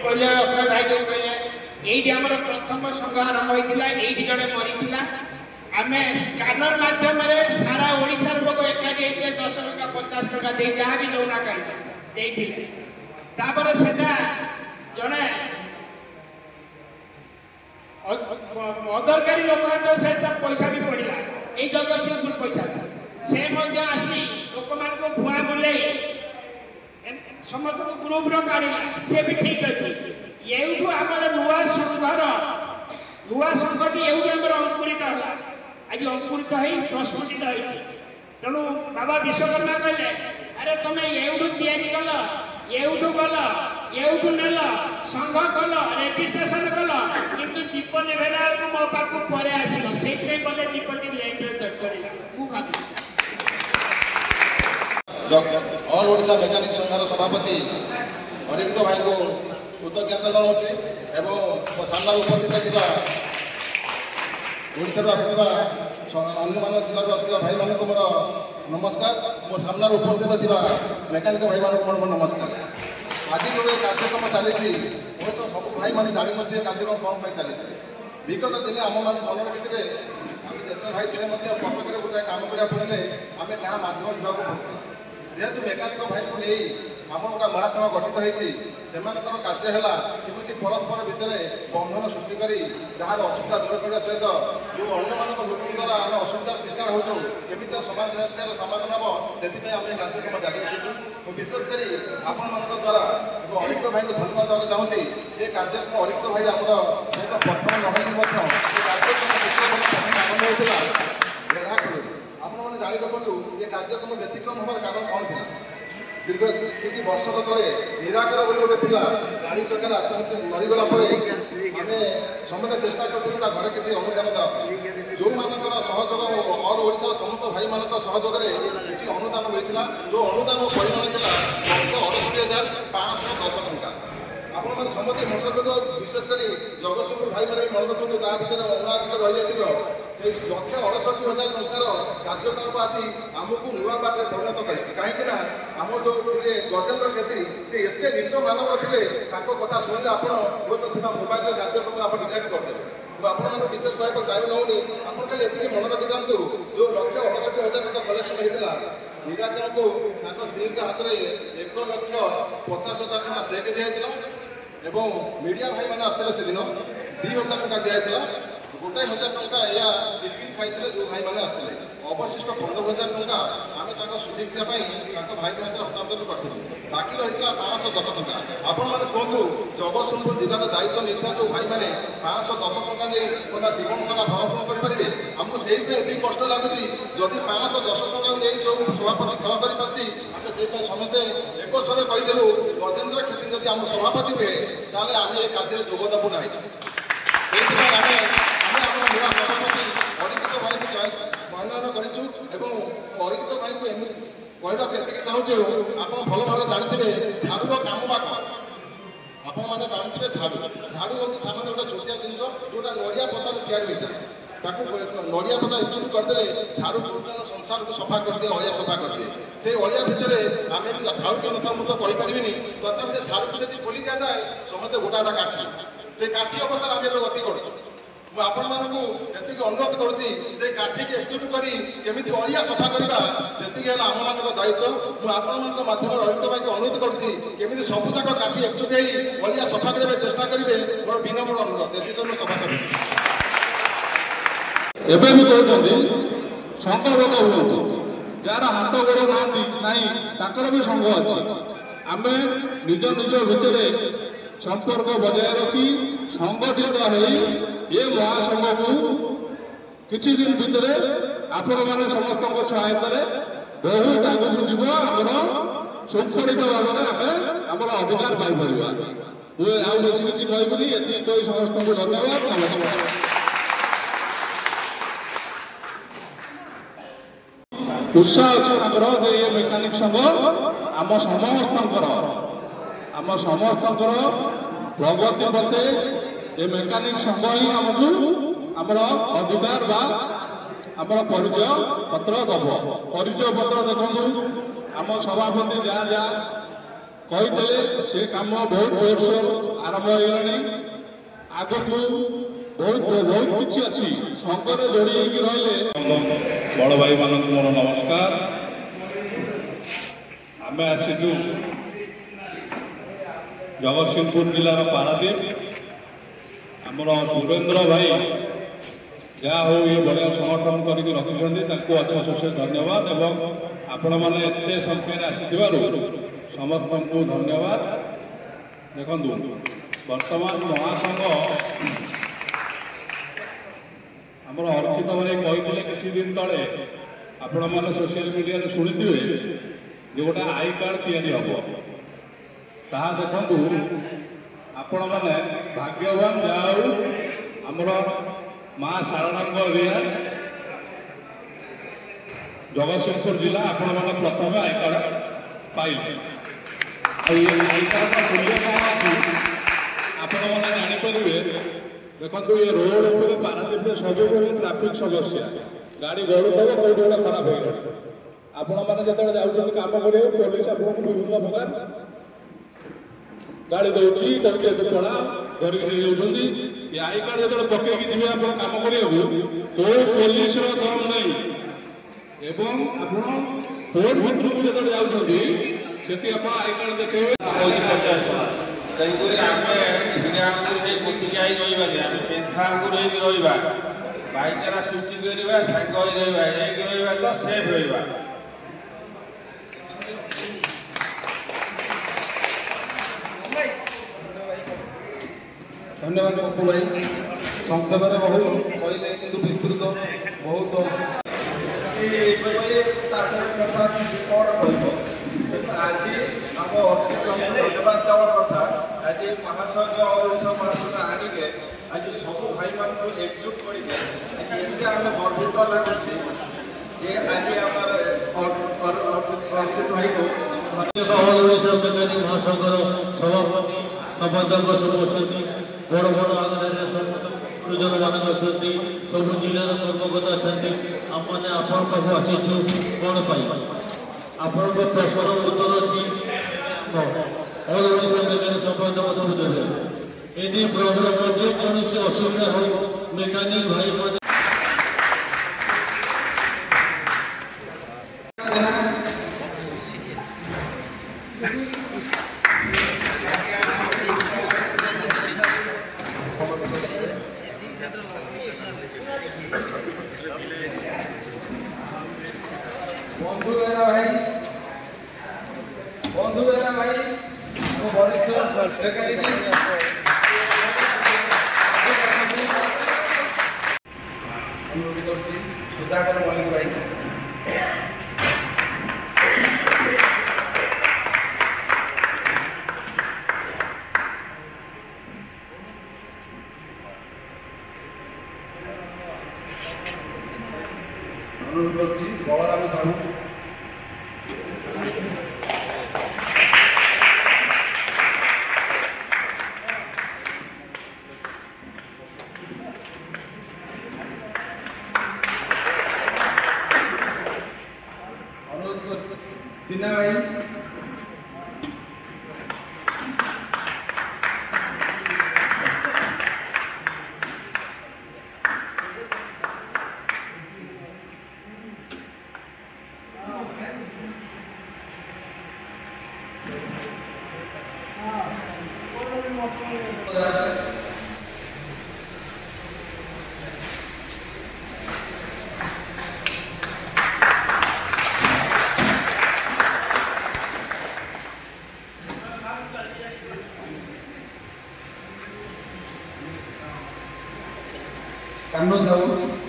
कहले अक्षय भाई जो कहले यही आम प्रथम संघ आरंभ होता है जड़े मरी आम स्कानर माध्यम सारा ओडिशार लोग एकाठी होते 10 टका 50 टका दे जहाँ भी दौना कहीं तापर से जड़े अदरकारी लोक से पैसा भी पड़ा ये जगतसिंहपुर पैसा से आसी लोक मान भुआ बुले समस्त ग्रुप काढ़ा सी भी ठीक अच्छे ये आम नुआ संघटी ये अंकुरित है आज अंकुरित हो प्रस्फुटित होती तेणु बाबा विश्वकर्मा कहले अरे तुम्हें ये कल ये गल ये नेल संघ कल रेजिस्ट्रेशन कल किंतु दीप नेला मो पाक पर आसल से बोले दीपटी लेट पड़ा ऑल ओडिशा मेकानिक संघर सभापति अरिवित भाई को कृतज्ञता जनाऊँगी एवं सामने उपस्थित ओडिशा आसवा अन्य मान जिला आसवा भाई मान मोर नमस्कार मो सामने उपस्थित मेकानिक भाई मान मोर नमस्कार आज जो कार्यक्रम चली हूँ तो सब भाई मैंने जानी थे कार्यक्रम कौन पर चली विगत दिन आम मैंने मन रखिथे आम जिते भाई थे कटक गोटे कम करा पड़े आम गाँ मध्यम जावाक पड़ता जेहेतु मेकानिक भाई को नहीं आम गोटे महासंघ गठित होती से कार्य है केमी परस्पर भितर बंधन सृष्टि कर जार असुविधा दूर करने सहित जो अन्य मानक लोक द्वारा आम असुविधार शिकार हो केमी समस्या समाधान हम से आम कार्यक्रम जारी रखीचु विशेषकर आपण मान द्वारा अरिवित भाई को धन्यवाद देना चाहूँगी ये कार्यक्रम अरिवित भाई आमर सहित प्रथम नहें कार्यक्रम आरंभ होता रेढ़ाखोल आपने जाणी रखु ये कार्यक्रम व्यतिक्रम होवार कारण कौन था दीर्घ कि वर्षक तले निराकर बोली गोटे पिला गाड़ी चक्कर आत्महत्या मरीगला आम समस्त चेष्टा करूँ घरे किसी अनुदान देवाई जो मानकर सहयोग ऑल ओडिशा समस्त भाई मान सहयोग किसी अनुदान मिलता जो अनुदान परिमाण था 1,68,510 टଙ୍କା आपण मैंने समस्त मन रखु विशेषकर जगतसिंहपुर भाई मैंने मन रखु ता भर अनाधिक रही जाए 1,68,000 टଙ୍କାର କାର୍ଯ୍ୟକଳାପ ଆଜି ଆମକୁ ନୂଆ ବାଟରେ ପରିଣତ କରିଛି କାହିଁକି ନା ଆମ ଯେଉଁ ଥିଲେ ଗଜେନ୍ଦ୍ର କ୍ଷେତ୍ରୀ ସେ ଏତେ ନିଚ ମାନବ ଥିଲେ ତାଙ୍କ କଥା ଶୁଣିଲେ ଆପଣ ହୁଏତ ଥିବା ମୋବାଇଲର କାର୍ଯ୍ୟକ୍ରମ ଆପଣ ଡିଲେଟ୍ କରିଦେବେ ମୁଁ ଆପଣମାନଙ୍କୁ ବିଶେଷ କହିବାକୁ ଟାଇମ୍ ନେଉନି ଆପଣ ଖାଲି ଏତିକି ମନେ ରଖିଥାନ୍ତୁ ଯେଉଁ 1,68,000 ଟଙ୍କା କଲେକ୍ସନ ହେଇଥିଲା ନିରାକରଣକୁ ତାଙ୍କ ସ୍ତ୍ରୀଙ୍କ ହାତରେ 1,50,000 ଟଙ୍କା ଚେକ୍ ଦିଆଯାଇଥିଲା ଏବଂ ମିଡ଼ିଆ ଭାଇମାନେ ଆସିଥିଲେ ସେଦିନ 2,000 ଟଙ୍କା ଦିଆଯାଇଥିଲା 1,000 ଟଙ୍କା ଏହା ଟିଫିନ୍ ଖାଇଥିଲେ ଯେଉଁ ଭାଇମାନେ ଆସିଥିଲେ ଅବଶିଷ୍ଟ 15,000 ଟଙ୍କା ଆମେ ତାଙ୍କ ସୁଧିକ୍ରିୟା ପାଇଁ ତାଙ୍କ ଭାଇଙ୍କ ହାତରେ ହସ୍ତାନ୍ତର କରିଥିଲୁ ବାକି ରହିଥିଲା 510 ଟଙ୍କା ଆପଣମାନେ କୁହନ୍ତୁ ଜଗତସିଂହପୁର ଜିଲ୍ଲାର ଦାୟିତ୍ୱ ନେଇଥିବା ଯେଉଁ ଭାଇମାନେ 510 ଟଙ୍କା ନେଇ ଗୋଟା ଜୀବନ ସାରା ଭରଣ କରିପାରିବେ ଆମକୁ ସେଇଥିପାଇଁ ଏତିକି କଷ୍ଟ ଲାଗୁଛି ଯଦି 510 ଟଙ୍କାକୁ ନେଇ ଯେଉଁ ସଭାପତି ଖେଳ କରିପାରୁଛି ଆମେ ସେଇଥିପାଇଁ ସମସ୍ତେ ଏକସ୍ୱରରେ କହିଦେଲୁ ଗଜେନ୍ଦ୍ର କ୍ଷେତ୍ରୀ ଯଦି ଆମ ସଭାପତି ହୁଏ ତାହେଲେ ଆମେ ଏ କାର୍ଯ୍ୟରେ ଯୋଗ ଦେବୁ ନାହିଁ ସେଇଥିପାଇଁ ଆମେ नूआ सभापति अरिवित भाई को मनोनयन करूँ और अरिवित भाई को कहवाक चाहूँ आप भल भाव जानते झाड़ूर कम बा कौन आपने जानते झाड़ू झाड़ू हूँ सामान्य गोटे छोटिया जिनस जोटा नड़िया पतार या नड़िया पता इतनी करदे झाड़ू टोटाल संसार को सफा कर दिए अलिया सफा कर दिए से अलिया भितर आम भी था कि न था मुझे कहीपरि तथापि से झाड़ू को जब खोली दिया जाए समस्ते गोटा गोटा काठी से काठी अवस्था आम गति करूँ ମୁଁ ଆପଣମାନଙ୍କୁ ଏତିକି ଅନୁରୋଧ କରୁଛି ଯେ କାଠିକି ଏକଜୁଟ କରି କେମିତି ଅଳିଆ ସଫା କରିବା ସେତିକି ହେଲା ଆମମାନଙ୍କ ଦାୟିତ୍ୱ ମୁଁ ଆପଣମାନଙ୍କ ମାଧ୍ୟମରେ ଅରିବିତ ଭାଇକୁ ଅନୁରୋଧ କରୁଛି କେମିତି ସବୁଯାକ କାଠି ଏକଜୁଟ ହେଇ ଅଳିଆ ସଫା କରିବା ଚେଷ୍ଟା କରିବେ ମୋର ବିନମ୍ର ଅନୁରୋଧ ଏତିକି ମୁଁ ସଭା ସମିତି ଏବେ ବି କହୁଛନ୍ତି ସଂଘବଦ୍ଧ ହୁଅନ୍ତୁ ଯାହାର ହାତ ଗୋଡ଼ ନାହାନ୍ତି ନାହିଁ ତାଙ୍କର ବି ସଂଘ ଅଛି ଆମେ ନିଜ ନିଜ ଭିତରେ संपर्क बजाय रखी संगठित हो ये महासंघ को किसी दिन भितर आपण मैंने समस्त सहायता बहुत आगे जीव आम शृंखलित भाव में आम अधिकार पाइपर मुझे आउ बेस किसी कहबी ये कही समस्त को धन्यवाद नमस्कार उत्साह अच्छे ये मेकानिक संघ आम समस्त प्रगति पथे ये मेकानिक संघ ही आमको आमर अधिकार बा आमर परिचय पत्र दब परिचय पत्र देखु आम सभापति जहाँ जहाँ କହିଦେଲେ ସେ କାମ ବହୁତ ଜୋରସୋର ଆରମ୍ଭ ହେଇଗଲାଣି। ଆଗକୁ ବହୁତ କିଛି ଅଛି। ସଂଘରେ ଯୋଡ଼ି ହେଇକି ରହିଲେ। ବଡ଼ ଭାଇମାନଙ୍କୁ ମୋର ନମସ୍କାର। ଆମେ ଆସିଛୁ ଜଗତସିଂହପୁର ଜିଲ୍ଲାର ପାରାଦୀପ। ଆମର ସୁରେନ୍ଦ୍ର ଭାଇ ଯାହା ହଉ ଏ ବଢ଼ିଆ ସମର୍ଥନ କରିକି ରଖିଛନ୍ତି, ତାଙ୍କୁ ଅଶେଷ ଅଶେଷ ଧନ୍ୟବାଦ। ଏବଂ ଆପଣମାନେ ଏତେ ସଂଖ୍ୟାରେ ଆସିଥିବାରୁ ସମସ୍ତଙ୍କୁ ଧନ୍ୟବାଦ। ଦେଖନ୍ତୁ, ବର୍ତ୍ତମାନ ମହାସଂଘ ଆମର ଅର୍ପିତ ଭାଇ କହିଥିଲେ କିଛି ଦିନ ତଳେ, ଆପଣମାନେ ସୋସିଆଲ ମିଡ଼ିଆରେ ଶୁଣିଥିବେ ଯେ ଗୋଟେ ଆଇ କାର୍ଡ଼ ତିଆରି ହେବ। ତାହା ଦେଖନ୍ତୁ, ଆପଣମାନେ ଭାଗ୍ୟବାନ। ଯାହା ହଉ ଆମର ମା ଶାରଳାଙ୍କ ଏରିଆ ଜଗତସିଂହପୁର ଜିଲ୍ଲା, ଆପଣମାନେ ପ୍ରଥମେ ଆଇ କାର୍ଡ଼ ପାଇଲେ। ଆଉ ଏ ଆଇ କାର୍ଡ଼ର ମୂଲ୍ୟ କ'ଣ ଅଛି ଆପଣମାନେ ଜାଣିପାରିବେ। ଦେଖନ୍ତୁ, ଏ ରୋଡ଼ ଉପରେ ପାରାଦୀପରେ ସବୁବେଳେ ଟ୍ରାଫିକ୍ ସମସ୍ୟା, ଗାଡ଼ି ଗଡ଼ୁଥିବ, କେଉଁଠି ଗୋଟେ ଖରାପ ହେଇଗଲା। ଆପଣମାନେ ଯେତେବେଳେ ଯାଉଛନ୍ତି କାମ କରିବାକୁ, ପୋଲିସ ଆପଣଙ୍କୁ ବିଭିନ୍ନ ପ୍ରକାର ଗାଡ଼ି ଦେଉଛି, କହୁଛି ଏବେ ପଳା, ଧରିକି ନେଇଯାଉଛନ୍ତି। ଏ ଆଇ କାର୍ଡ଼ ଯେତେବେଳେ ପକେଇକି ଯିବେ ଆପଣ କାମ କରିବାକୁ, କୋଉ ପୋଲିସର ଦମ ନାହିଁ। ଏବଂ ଆପଣ କୋର୍ଟ ଭିତରକୁ ଯେତେବେଳେ ଯାଉଛନ୍ତି, ସେଠି ଆପଣ ଆଇ କାର୍ଡ଼ ଦେଖେଇବେ, କହୁଛି 50 ଟଙ୍କା। ତେଣୁକରି ଆମେ ଛିଡ଼ା ଆଙ୍ଗୁରି ହେଇ ଗୋଟିକି ଆଇ ରହିବାନି, ଆମେ ପେନ୍ଥା ଆଙ୍ଗୁରି ହେଇକି ରହିବା, ଭାଇଚାରା ସୃଷ୍ଟି କରିବା, ସାଙ୍ଗ ହେଇ ରହିବା, ହେଇକି ରହିବା ତ ସେଫ୍ ରହିବା। ଧନ୍ୟବାଦ ପପୁ ଭାଇ। ସଂକ୍ଷେପରେ ବହୁତ କହିଲେ, କିନ୍ତୁ ବିସ୍ତୃତ ବହୁତ କଥା ସେ କ'ଣ କହିବ। କିନ୍ତୁ ଆଜି ଆମ ଅର୍କିତଙ୍କୁ ଧନ୍ୟବାଦ ଦେବାର କଥା। ଆଜି ମହାସଂଘ ଓଡ଼ିଶା ମହାସଂଘ ଆଣିଲେ, ଆଜି ସବୁ ଭାଇମାନଙ୍କୁ ଏକଜୁଟ କରିକି ଆଜି ଏତେ ଆମେ ଗର୍ବିତ ଲାଗୁଛି ଯେ ଆଜି ଆମର ଅର୍କିତ ଭାଇକୁ ଓଡ଼ିଶା ମେକାନିକ ମହାସଂଘର ସଭାପତି ସମ୍ପାଦକ ସବୁ ଅଛନ୍ତି, ବଡ଼ ବଡ଼ ଆଗରେ ସବୁ ଗୁରୁଜନମାନେ ଅଛନ୍ତି, ସବୁ ଜିଲ୍ଲାର କର୍ମକର୍ତ୍ତା ଅଛନ୍ତି। ଆମମାନେ ଆପଣଙ୍କ ପାଖକୁ ଆସିଛୁ କ'ଣ ପାଇଁ? ଆପଣଙ୍କ ପ୍ରଶ୍ନର ଉତ୍ତର ଅଛି, ଅଲ୍ ଓଡ଼ିଶା ମେକାନିକ ସମ୍ପାଦକ ସବୁ ଦେବେ। ଏଦି ପ୍ରୋବ୍ଲେମ୍ ମଧ୍ୟ କୌଣସି ଅସୁବିଧା ହଉ, ମେକାନିକ ଭାଇମାନେ ବନ୍ଧୁ ବେହେରା ଭାଇ ମୋ ବରିଷ୍ଠ ମେକାନିକ ଅନୁରୋଧ କରୁଛି ସୁଧାକର ମଲ୍ଲିକ ଭାଇ। ଅନୁରୋଧ କରୁଛି ବଳରାମ ସାହୁ। दीना भाई, कान्नो साहू।